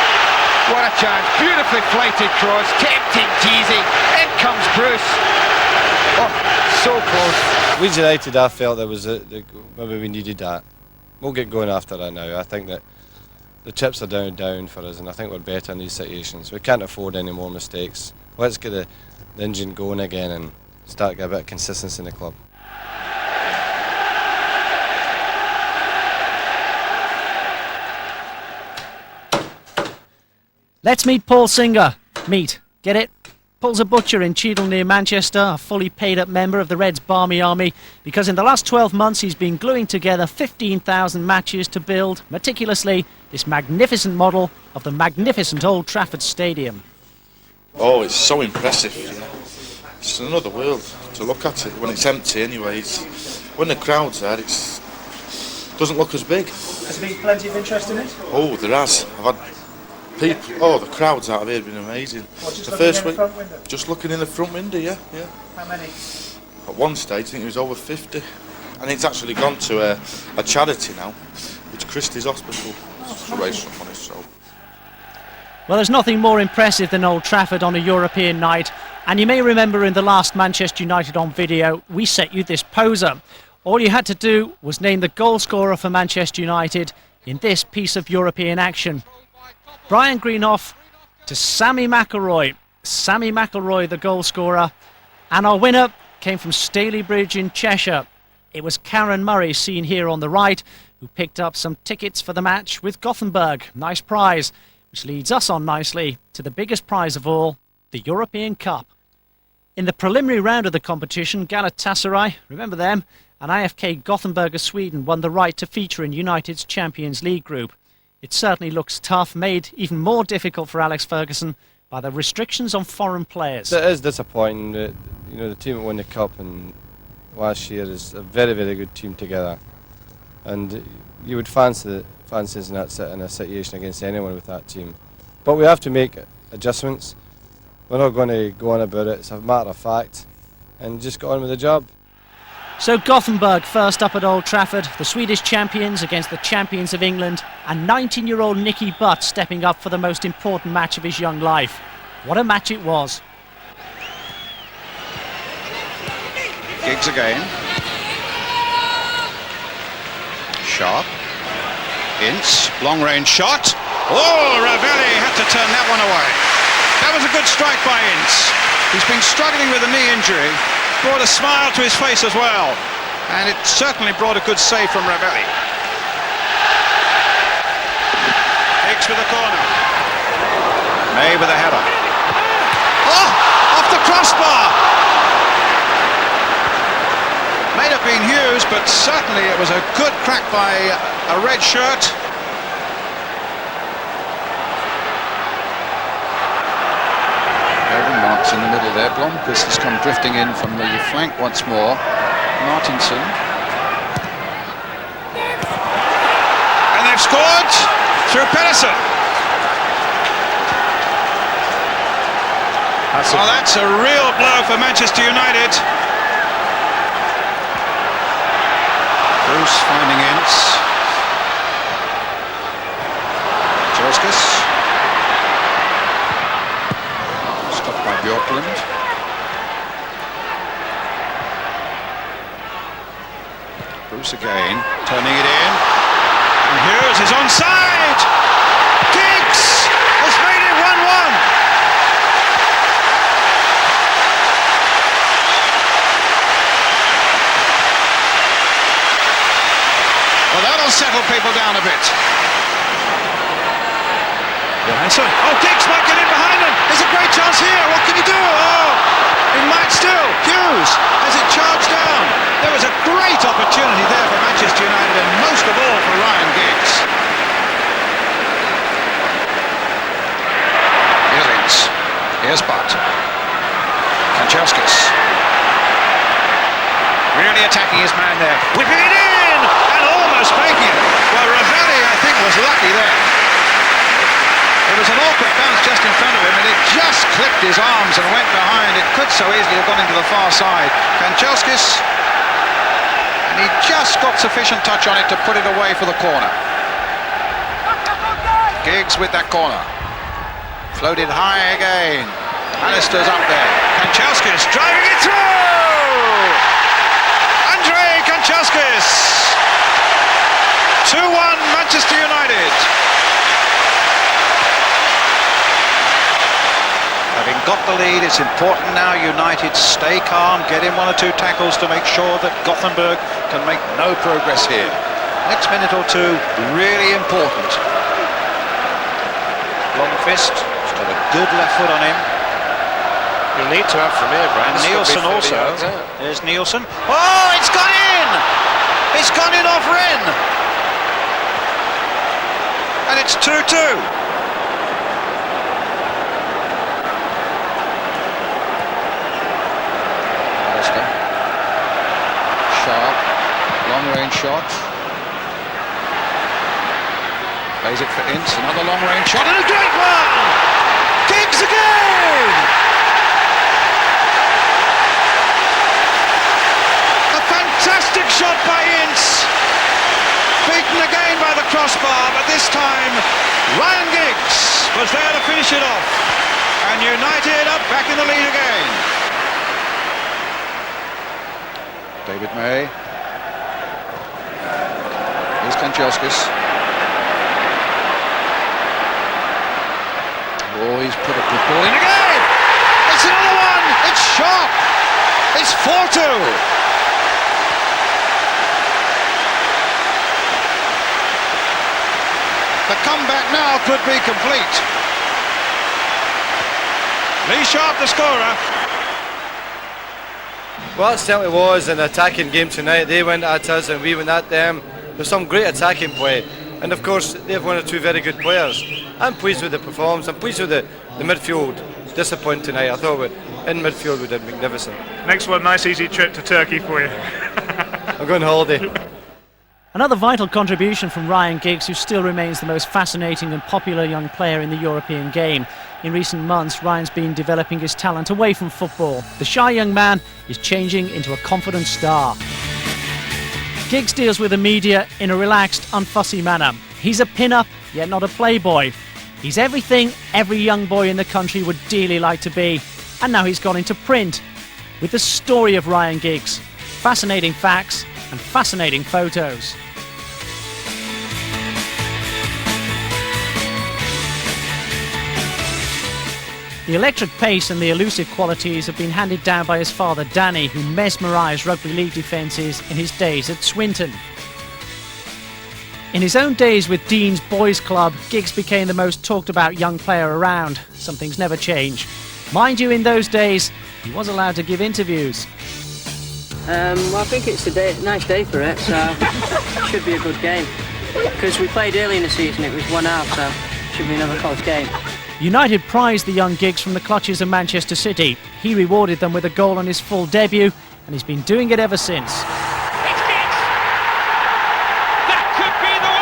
S5: What a chance. Beautifully flighted cross. Tempting, teasing. In comes Bruce. Oh, so close.
S4: Leeds United, I felt there was maybe we needed that. We'll get going after that now. I think that the chips are down for us, and I think we're better in these situations. We can't afford any more mistakes. Let's get the engine going again and start getting a bit of consistency in the club.
S1: Let's meet Paul Singer. Meet. Get it? Paul's a butcher in Cheadle near Manchester, a fully paid up member of the Reds' Barmy Army, because in the last 12 months he's been gluing together 15,000 matches to build, meticulously, this magnificent model of the magnificent Old Trafford Stadium.
S21: Oh, it's so impressive. Yeah. It's another world to look at it when it's empty anyway. When the crowd's there, it doesn't look as big.
S1: Has there been plenty of interest in it?
S21: Oh, there has. I've had people, the crowds out of here have been amazing.
S1: What, just
S21: the
S1: looking
S21: first
S1: in the
S21: week,
S1: front window?
S21: just looking in the front window, yeah.
S1: How many?
S21: At one stage, I think it was over 50. And it's actually gone to a charity now. It's Christie's Hospital. To raise some money, so.
S1: Well, there's nothing more impressive than Old Trafford on a European night. And you may remember in the last Manchester United on video, we set you this poser. All you had to do was name the goal scorer for Manchester United in this piece of European action. Brian Greenhoff to Sammy McIlroy. Sammy McIlroy, the goal scorer. And our winner came from Stalybridge in Cheshire. It was Karen Murray, seen here on the right, who picked up some tickets for the match with Gothenburg. Nice prize, which leads us on nicely to the biggest prize of all, the European Cup. In the preliminary round of the competition, Galatasaray, remember them, and IFK Gothenburg of Sweden won the right to feature in United's Champions League group. It certainly looks tough, made even more difficult for Alex Ferguson by the restrictions on foreign players.
S4: It is disappointing that the team that won the cup and last year is a very, very good team together, and you would fancy us in a situation against anyone with that team. But we have to make adjustments. We're not going to go on about it. It's a matter of fact, and just get on with the job.
S1: So Gothenburg first up at Old Trafford, the Swedish champions against the champions of England, and 19-year-old Nicky Butt stepping up for the most important match of his young life. What a match it was.
S9: Giggs again. Sharp. Ince, long-range shot. Oh, Ravelli had to turn that one away. That was a good strike by Ince. He's been struggling with a knee injury. Brought a smile to his face as well. And it certainly brought a good save from Ravelli. Higgs with the corner. May with a header. Oh! Off the crossbar! May have been Hughes, but certainly it was a good crack by a red shirt. Marks in the middle there. Blomqvist has come drifting in from the flank once more. Martinson. And they've scored through Pedersen. That's a real blow for Manchester United. Bruce finding Ince. Joskis. Stopped by Bjorklund. Bruce again, turning it in. And Hughes is onside! Giggs has made it 1-1. Well, that'll settle people down a bit. Johansson. Oh, Giggs might get in behind him. There's a great chance here. What can he do? Oh, he might still. Hughes has it charged down. There was a great opportunity there for Manchester United, and most of all for Ryan Giggs. Here's Ince. Here's Butt. Kanchelskis. Really attacking his man there. Whipping it in! And almost making it. Well, Ravelli, I think, was lucky there. It was an awkward bounce just in front of him, and it just clipped his arms and went behind. It could so easily have gone into the far side. Kanchelskis, and he just got sufficient touch on it to put it away for the corner. Giggs with that corner. Floated high again. Alistair's up there. Kanchelskis driving it through! Andrei Kanchelskis! 2-1 Manchester United. Having got the lead, it's important now United stay calm, get in one or two tackles to make sure that Gothenburg can make no progress here. Next minute or two, really important. Blomqvist.
S10: Got a good left foot on him.
S8: You'll need to have from here, Brian.
S10: And
S8: This
S10: Nielsen
S8: could be 30
S10: also.
S8: yards out.
S10: There's Nielsen. Oh, it's gone in! It's gone in off Wren. And it's 2-2. Alistair. Sharp. Long range shot. Plays it for Ince. Another long range shot and a great one! Giggs again! Fantastic shot by Ince, beaten again by the crossbar, but this time Ryan Giggs was there to finish it off, and United are back in the lead again. David May. Here's Kanchelskis. Oh, he's put a good ball in again! It's another one! It's sharp! It's 4-2! The comeback now could be complete. Lee Sharp, the scorer.
S4: Well, it certainly was an attacking game tonight. They went at us and we went at them. There's some great attacking play. And of course, they have one or two very good players. I'm pleased with the performance. I'm pleased with the midfield discipline tonight. I thought in midfield we did magnificent.
S22: Next one, nice easy trip to Turkey for you.
S4: I'm going on holiday.
S1: Another vital contribution from Ryan Giggs, who still remains the most fascinating and popular young player in the European game. In recent months, Ryan's been developing his talent away from football. The shy young man is changing into a confident star. Giggs deals with the media in a relaxed, unfussy manner. He's a pin-up, yet not a playboy. He's everything every young boy in the country would dearly like to be. And now he's gone into print with the story of Ryan Giggs. Fascinating facts and fascinating photos. The electric pace and the elusive qualities have been handed down by his father Danny, who mesmerised rugby league defences in his days at Swinton. In his own days with Dean's Boys Club, Giggs became the most talked about young player around. Some things never change. Mind you, in those days, he was allowed to give interviews.
S23: Well, I think it's a nice day for it, so it should be a good game. Because we played early in the season, it was 1-1, so it should be another close game.
S1: United prized the young Giggs from the clutches of Manchester City. He rewarded them with a goal on his full debut, and he's been doing it ever since.
S7: That could be the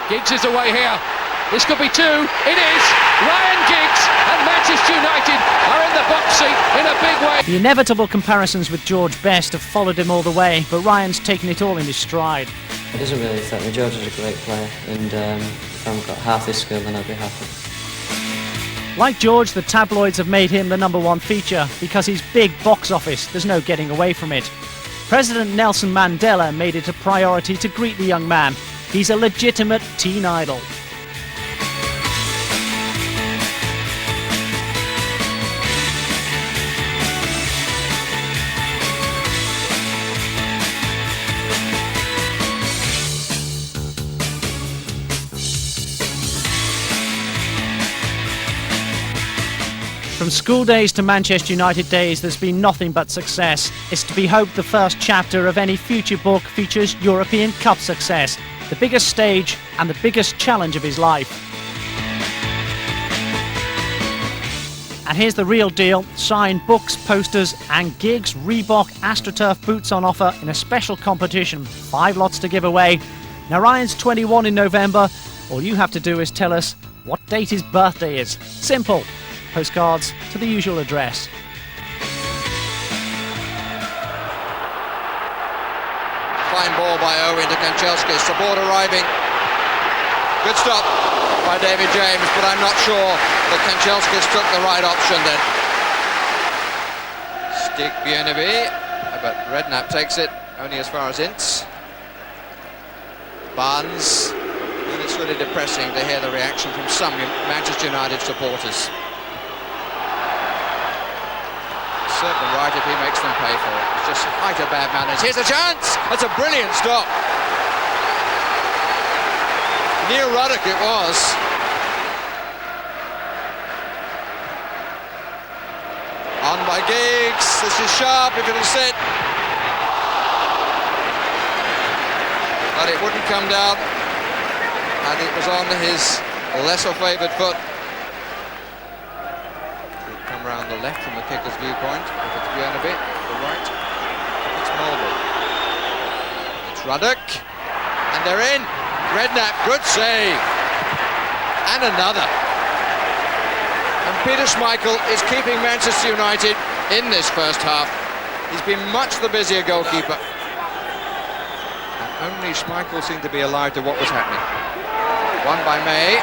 S7: one! Giggs is away here. This could be two. It is! Ryan Giggs and Manchester United are in the box seat in a big way.
S1: The inevitable comparisons with George Best have followed him all the way, but Ryan's taken it all in his stride.
S23: It doesn't really affect me. George is a great player, and if I've got half his skill, then I'll be happy.
S1: Like George, the tabloids have made him the #1 feature because he's big box office. There's no getting away from it. President Nelson Mandela made it a priority to greet the young man. He's a legitimate teen idol. From school days to Manchester United days, there's been nothing but success. It's to be hoped the first chapter of any future book features European Cup success, the biggest stage and the biggest challenge of his life. And here's the real deal: signed books, posters and Giggs Reebok AstroTurf boots on offer in a special competition. 5 lots to give away. Now Ryan's 21 in November. All you have to do is tell us what date his birthday is. Simple. Postcards to the usual address.
S10: Fine ball by Owen to Kanchelskis. Support arriving. Good stop by David James, but I'm not sure that Kanchelskis took the right option then. Stick Bien-Aimé, but Redknapp takes it only as far as Ince. Barnes, and it's really depressing to hear the reaction from some Manchester United supporters. Certainly right if he makes them pay for it. It's just height of bad manners. Here's a chance! That's a brilliant stop.
S9: Near Ruddock it was. On by Giggs. This is sharp if it'll sit. But it wouldn't come down. And it was on his lesser favoured foot. It'll come round the left from the kicker's viewpoint. If it's Björneby, the right. If it's Mulvey. It's Ruddock. And they're in. Redknapp, good save. And another. And Peter Schmeichel is keeping Manchester United in this first half. He's been much the busier goalkeeper. And only Schmeichel seemed to be alive to what was happening. Won by May.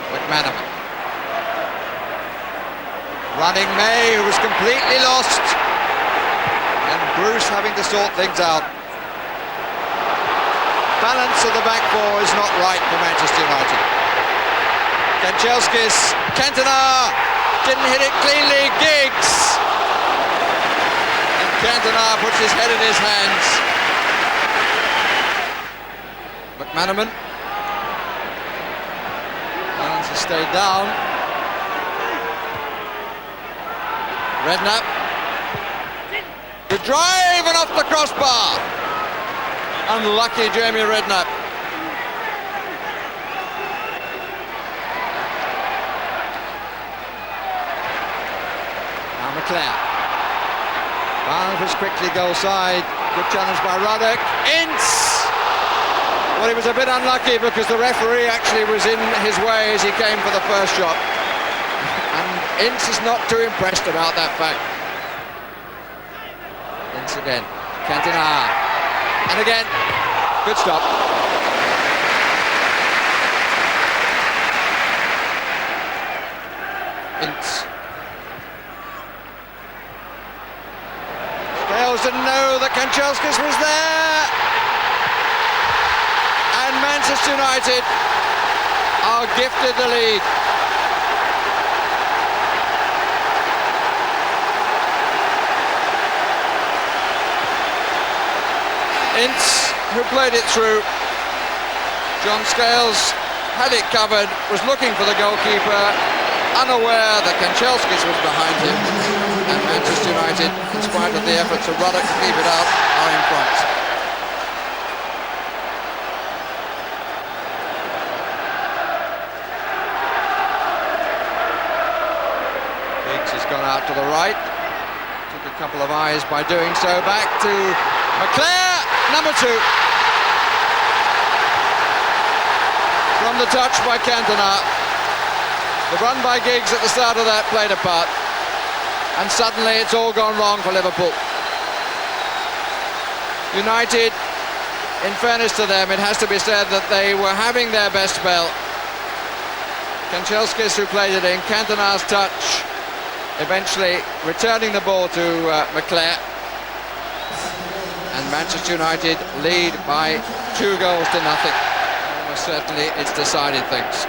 S9: McManaman. Running May, who was completely lost. And Bruce having to sort things out. Balance of the back four is not right for Manchester United. Kanchelskis, Cantona, didn't hit it cleanly, Giggs. And Cantona puts his head in his hands. McManaman. Balance has stayed down. Redknapp. Good drive and off the crossbar. Unlucky Jamie Redknapp. Now McClair. Barnabas quickly goal side. Good challenge by Ruddock. Ince! Well, he was a bit unlucky because the referee actually was in his way as he came for the first shot. And Ince is not too impressed about that fact. Ince again. Cantona. And again, good stop. Ince. Scales didn't know that Kanchelskis was there. And Manchester United are gifted the lead. Ince, who played it through. John Scales had it covered, was looking for the goalkeeper, unaware that Kanchelskis was behind him, and Manchester United, in spite of the efforts of Ruddock to keep it out, are in front. Giggs has gone out to the right, took a couple of eyes by doing so, back to McClair. Number 2. From the touch by Cantona. The run by Giggs at the start of that played a part. And suddenly it's all gone wrong for Liverpool. United, in fairness to them, it has to be said that they were having their best spell. Kanchelskis, who played it in, Cantona's touch, eventually returning the ball to McClair. And Manchester United lead by 2 goals to nothing. Almost certainly it's decided things.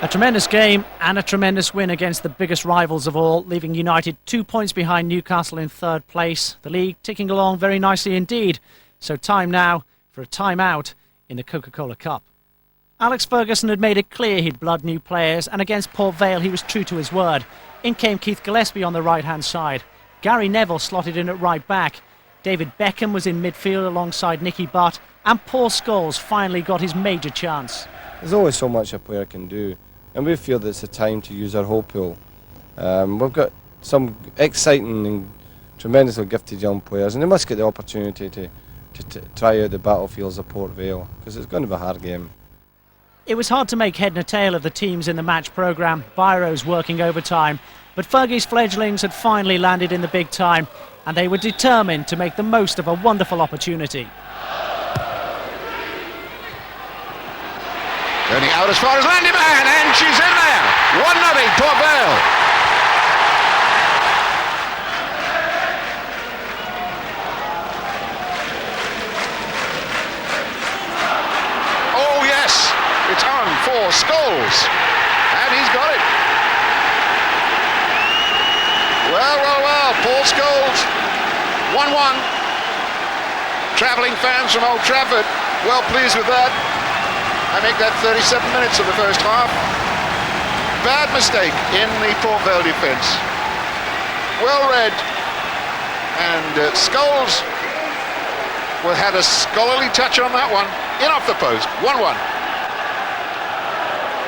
S1: A tremendous game and a tremendous win against the biggest rivals of all, leaving United 2 points behind Newcastle in 3rd place. The league ticking along very nicely indeed. So time now for a time-out in the Coca-Cola Cup. Alex Ferguson had made it clear he'd blood new players, and against Port Vale he was true to his word. In came Keith Gillespie on the right-hand side. Gary Neville slotted in at right back. David Beckham was in midfield alongside Nicky Butt, and Paul Scholes finally got his major chance.
S4: There's always so much a player can do, and we feel that it's a time to use our whole pool. We've got some exciting and tremendously gifted young players, and they must get the opportunity to try out the battlefields of Port Vale, because it's going to be a hard game.
S1: It was hard to make head nor tail of the teams in the match programme. Byro's working overtime, but Fergie's fledglings had finally landed in the big time, and they were determined to make the most of a wonderful opportunity.
S9: Turning out as far as Landyman, and she's in there. 1-0, Port Vale. Oh yes, it's on for Scholes, and he's got it. Well, Paul Scholes, 1-1. Travelling fans from Old Trafford, well pleased with that. I make that 37 minutes of the first half. Bad mistake in the Port Vale defence. Well read. And Scholes had a scholarly touch on that one. In off the post, 1-1.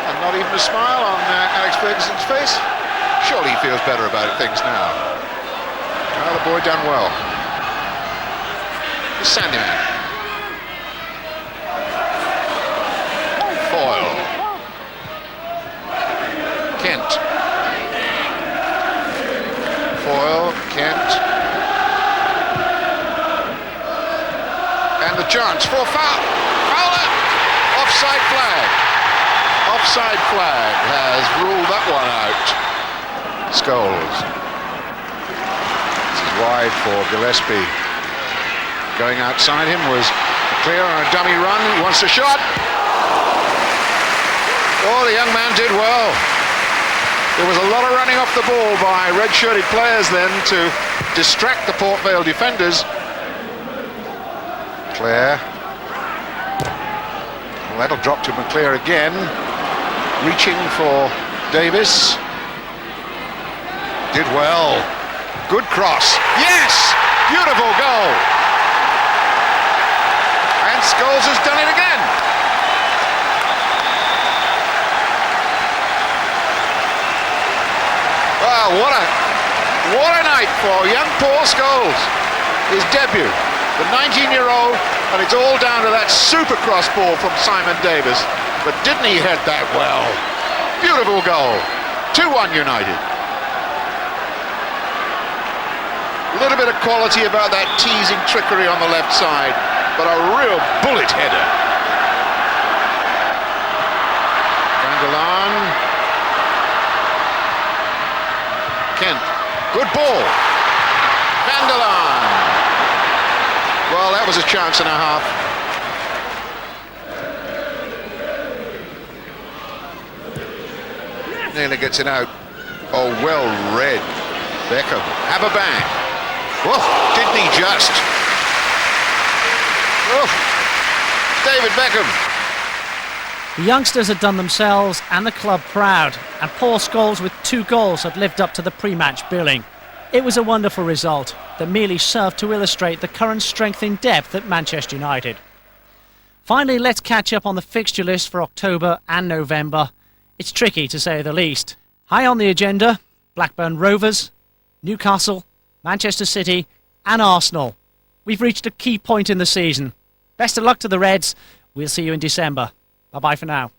S9: And not even a smile on Alex Ferguson's face. Surely he feels better about things now. Well, the boy done well. The Sandyman. Foyle. Kent. Foyle, Kent. And the chance for foul. Fowler! Offside flag. Offside flag has ruled that one out. Scholes. This is wide for Gillespie. Going outside him was McClair on a dummy run. He wants a shot. Oh, the young man did well. There was a lot of running off the ball by red-shirted players then to distract the Port Vale defenders. McClair. Well, that'll drop to McClair again. Reaching for Davis. Did well. Good cross. Yes! Beautiful goal. And Scholes has done it again. Wow, what a night for young Paul Scholes. His debut, the 19-year-old, and it's all down to that super cross ball from Simon Davis. But didn't he head that well? Beautiful goal. 2-1 United. A little bit of quality about that teasing trickery on the left side, but a real bullet header. Gangalan. Kent. Good ball. Vanderlaan. Well, that was a chance and a half. Nearly gets it out. Oh, well read. Beckham. Have a bang. Oh, didn't he just? Oh, David Beckham.
S1: The youngsters had done themselves and the club proud, and Paul Scholes with 2 goals had lived up to the pre-match billing. It was a wonderful result that merely served to illustrate the current strength in depth at Manchester United. Finally, let's catch up on the fixture list for October and November. It's tricky to say the least. High on the agenda, Blackburn Rovers, Newcastle, Manchester City and Arsenal. We've reached a key point in the season. Best of luck to the Reds. We'll see you in December. Bye-bye for now.